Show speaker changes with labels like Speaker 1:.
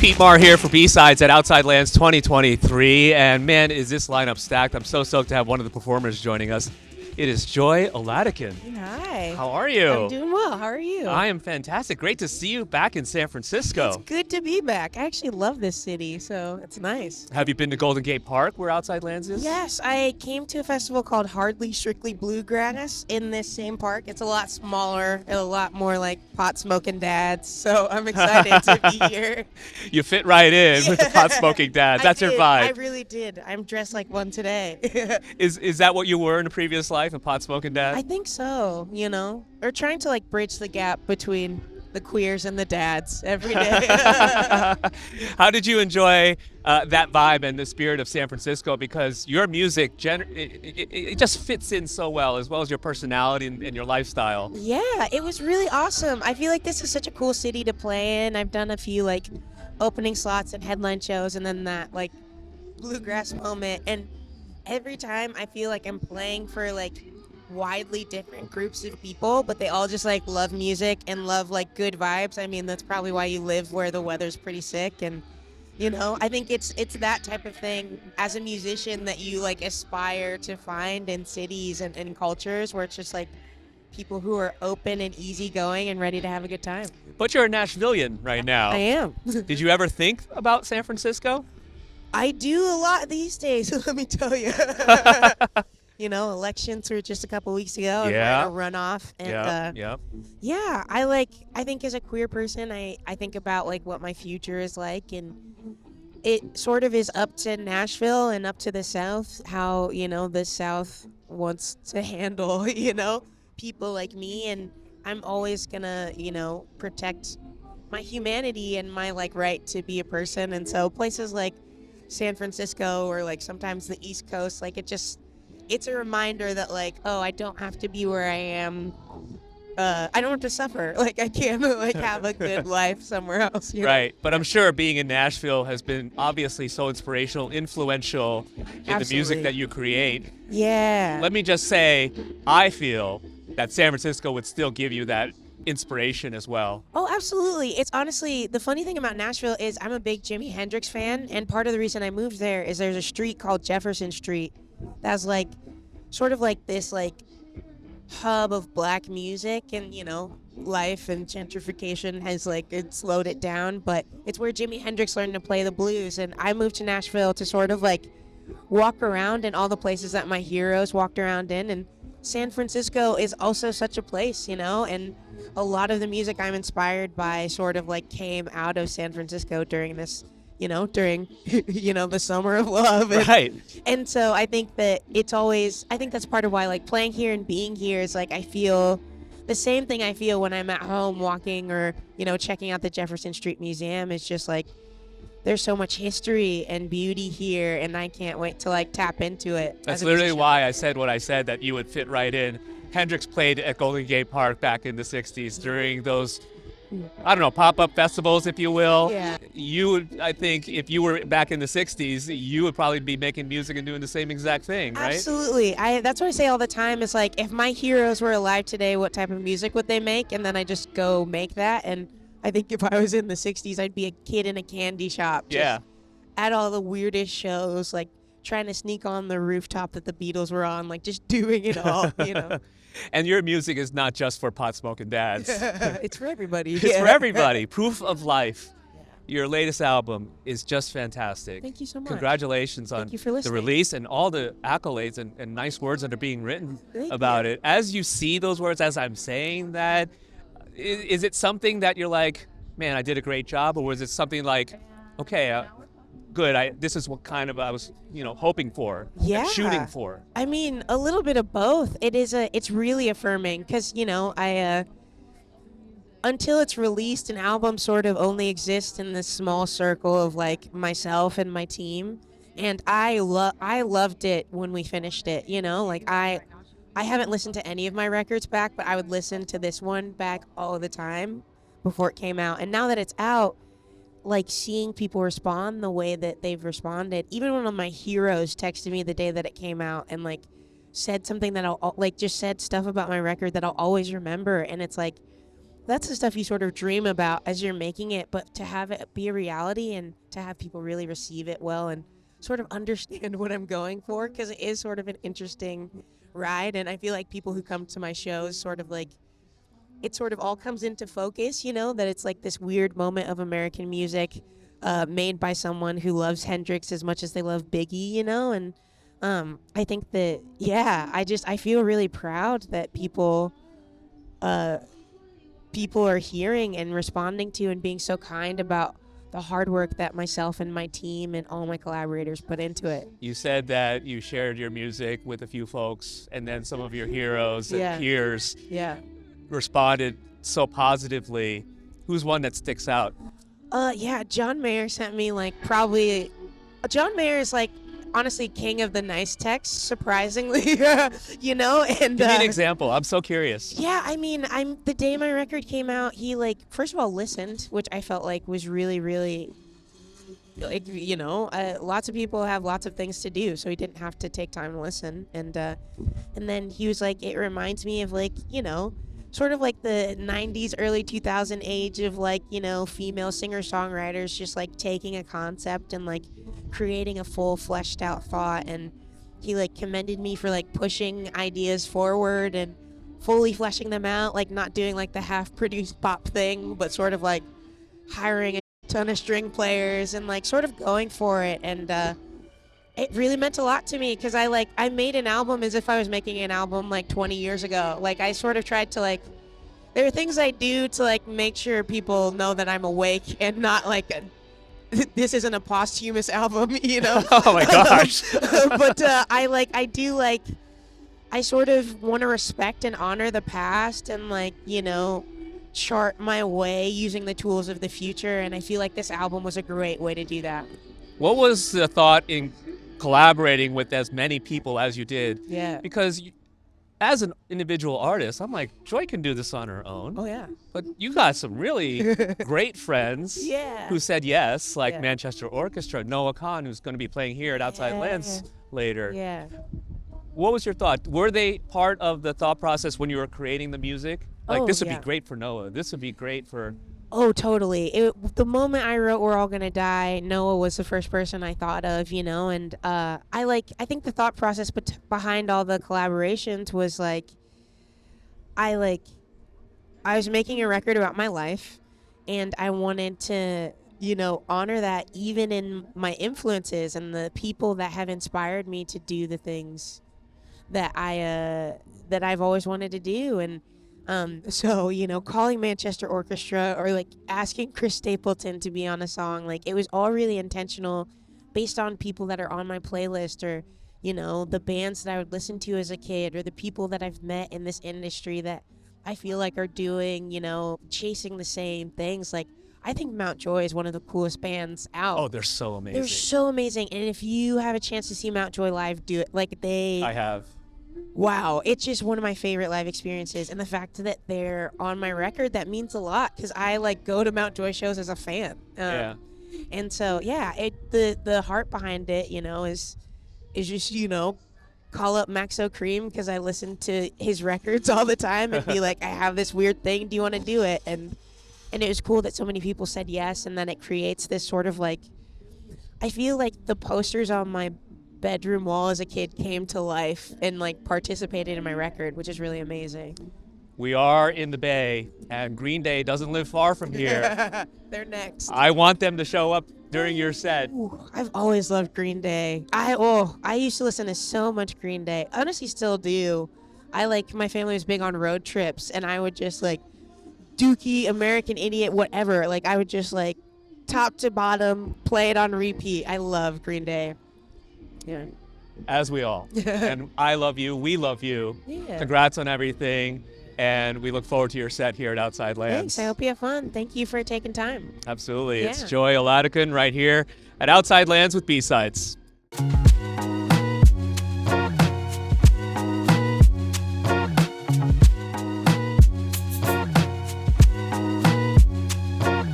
Speaker 1: Pete Marr here for B-Sides at Outside Lands 2023, and man, is this lineup stacked. I'm so stoked to have one of the performers joining us. It is Joy Oladokun.
Speaker 2: Hi.
Speaker 1: How are you?
Speaker 2: I'm doing well. How are you?
Speaker 1: I am fantastic. Great to see you back in San Francisco.
Speaker 2: It's good to be back. I actually love this city, so it's nice.
Speaker 1: Have you been to Golden Gate Park, where Outside Lands is?
Speaker 2: Yes, I came to a festival called Hardly Strictly Bluegrass in this same park. It's a lot smaller and a lot more like pot-smoking dads, so I'm excited to be here.
Speaker 1: You fit right in with the pot-smoking dads. That's your vibe.
Speaker 2: I really did. I'm dressed like one today.
Speaker 1: Is that what you were in a previous life, a pot-smoking dad?
Speaker 2: I think so, you know. Or trying to like bridge the gap between the queers and the dads every day.
Speaker 1: How did you enjoy that vibe and the spirit of San Francisco? Because your music, it just fits in so well as your personality and your lifestyle.
Speaker 2: Yeah, it was really awesome. I feel like this is such a cool city to play in. I've done a few like opening slots and headline shows and then that like bluegrass moment. And every time I feel like I'm playing for like widely different groups of people, but they all just like love music and love like good vibes. I mean, that's probably why you live where the weather's pretty sick. And you know, I think it's that type of thing as a musician that you like aspire to find in cities and cultures where it's just like people who are open and easygoing and ready to have a good time.
Speaker 1: But you're a Nashvilleian right now.
Speaker 2: I am.
Speaker 1: Did you ever think about San Francisco?
Speaker 2: I do a lot these days, let me tell you. You know, elections were just a couple weeks ago.
Speaker 1: Yeah.
Speaker 2: And a runoff. And
Speaker 1: Yeah.
Speaker 2: I think as a queer person, I think about like what my future is like, and it sort of is up to Nashville and up to the South, how, you know, the South wants to handle, you know, people like me. And I'm always gonna, you know, protect my humanity and my like right to be a person. And so places like San Francisco or like sometimes the East Coast, like it's a reminder that like, oh, I don't have to be where I am. I don't have to suffer. Like I can like have a good life somewhere else. You know?
Speaker 1: Right. But I'm sure being in Nashville has been obviously so inspirational, influential in the music that you create.
Speaker 2: Yeah.
Speaker 1: Let me just say, I feel that San Francisco would still give you that inspiration as well.
Speaker 2: Oh, absolutely. It's honestly, the funny thing about Nashville is I'm a big Jimi Hendrix fan, and part of the reason I moved there is there's a street called Jefferson Street that's like sort of like this like hub of black music, and you know, life and gentrification has like it slowed it down, but it's where Jimi Hendrix learned to play the blues. And I moved to Nashville to sort of like walk around in all the places that my heroes walked around in, and San Francisco is also such a place, you know, and a lot of the music I'm inspired by sort of like came out of San Francisco during this, you know, you know, the summer of love.
Speaker 1: Right.
Speaker 2: And so I think that I think that's part of why like playing here and being here is like I feel the same thing I feel when I'm at home walking or, you know, checking out the Jefferson Street Museum. It's just like there's so much history and beauty here, and I can't wait to like tap into it.
Speaker 1: That's literally why I said what I said, that you would fit right in. Hendrix played at Golden Gate Park back in the 60s during those, I don't know, pop-up festivals, if you will.
Speaker 2: Yeah.
Speaker 1: You would, I think, if you were back in the 60s, you would probably be making music and doing the same exact thing, right?
Speaker 2: Absolutely. That's what I say all the time. Is like, if my heroes were alive today, what type of music would they make? And then I just go make that. And I think if I was in the 60s, I'd be a kid in a candy shop.
Speaker 1: Yeah.
Speaker 2: At all the weirdest shows, like trying to sneak on the rooftop that the Beatles were on, like just doing it all, you know.
Speaker 1: And your music is not just for pot-smoking dads.
Speaker 2: It's for everybody.
Speaker 1: It's for everybody. Proof of Life. Your latest album is just fantastic.
Speaker 2: Thank you so much.
Speaker 1: Congratulations on
Speaker 2: Thank you for listening.
Speaker 1: the release and all the accolades and nice words that are being written
Speaker 2: Thank
Speaker 1: about
Speaker 2: you.
Speaker 1: it. As you see those words, as I'm saying that, is it something that you're like, man, I did a great job? Or was it something like, okay, good, this is what kind of I was, you know, hoping for,
Speaker 2: Yeah.
Speaker 1: shooting for?
Speaker 2: I mean, a little bit of both. It's really affirming because, you know, until it's released, an album sort of only exists in this small circle of like myself and my team. And I loved it when we finished it, you know, like I haven't listened to any of my records back, but I would listen to this one back all the time before it came out. And now that it's out, like seeing people respond the way that they've responded, even one of my heroes texted me the day that it came out and like said something that I'll like just said stuff about my record that I'll always remember. And it's like, that's the stuff you sort of dream about as you're making it, but to have it be a reality and to have people really receive it well and sort of understand what I'm going for, because it is sort of an interesting ride. And I feel like people who come to my shows sort of like, it sort of all comes into focus, that it's like this weird moment of American music made by someone who loves Hendrix as much as they love Biggie, and I think that, I feel really proud that people are hearing and responding to and being so kind about the hard work that myself and my team and all my collaborators put into it.
Speaker 1: You said that you shared your music with a few folks, and then some of your heroes and peers responded so positively. Who's one that sticks out?
Speaker 2: John Mayer sent me John Mayer is honestly king of the nice texts, surprisingly, and
Speaker 1: Give me an example. I'm so curious.
Speaker 2: Yeah, I mean, the day my record came out, he first of all listened, which I felt like was really, really, lots of people have lots of things to do, so he didn't have to take time to listen, and then he was like, it reminds me of sort of like the 90s, early 2000 age of female singer-songwriters just taking a concept and creating a full fleshed out thought. And he commended me for pushing ideas forward and fully fleshing them out, not doing the half-produced pop thing, but sort of hiring a ton of string players and sort of going for it. And it really meant a lot to me because I made an album as if I was making an album 20 years ago. I sort of tried to there are things I do to make sure people know that I'm awake and not this isn't a posthumous album,
Speaker 1: Oh my gosh.
Speaker 2: But I sort of want to respect and honor the past and chart my way using the tools of the future, and I feel like this album was a great way to do that.
Speaker 1: What was the thought in collaborating with as many people as you did?
Speaker 2: Yeah.
Speaker 1: Because as an individual artist, I'm like, Joy can do this on her own.
Speaker 2: Oh, yeah.
Speaker 1: But you got some really great friends who said yes, like Manchester Orchestra, Noah Kahn, who's going to be playing here at Outside Lands later.
Speaker 2: Yeah.
Speaker 1: What was your thought? Were they part of the thought process when you were creating the music? This would be great for Noah. This would be great for...
Speaker 2: Oh, totally. The moment I wrote "We're All Gonna Die," Noah was the first person I thought of, and I think the thought process behind all the collaborations was I was making a record about my life, and I wanted to, honor that even in my influences and the people that have inspired me to do the things that I've always wanted to do. And so, calling Manchester Orchestra or asking Chris Stapleton to be on a song, it was all really intentional based on people that are on my playlist or, the bands that I would listen to as a kid or the people that I've met in this industry that I feel are doing, chasing the same things. I think Mount Joy is one of the coolest bands out.
Speaker 1: Oh, they're so amazing.
Speaker 2: They're so amazing. And if you have a chance to see Mount Joy live, do it.
Speaker 1: I have.
Speaker 2: Wow, it's just one of my favorite live experiences, and the fact that they're on my record, that means a lot because I go to Mount Joy shows as a fan. And so the heart behind it, is just call up Maxo Cream because I listen to his records all the time and be like, I have this weird thing. Do you want to do it? And it was cool that so many people said yes, and then it creates this sort of I feel like the posters on my bedroom wall as a kid came to life and participated in my record, which is really amazing.
Speaker 1: We are in the Bay, and Green Day doesn't live far from here.
Speaker 2: They're next.
Speaker 1: I want them to show up during your set.
Speaker 2: Ooh, I've always loved Green Day. I used to listen to so much Green Day. Honestly, still do. My family was big on road trips, and I would just Dookie, American Idiot, whatever. I would just top to bottom play it on repeat. I love Green Day. Yeah.
Speaker 1: As we all. And I love you. We love you.
Speaker 2: Yeah.
Speaker 1: Congrats on everything. And we look forward to your set here at Outside Lands.
Speaker 2: Thanks. I hope you have fun. Thank you for taking time.
Speaker 1: Absolutely. Yeah. It's Joy Oladokun right here at Outside Lands with B-Sides.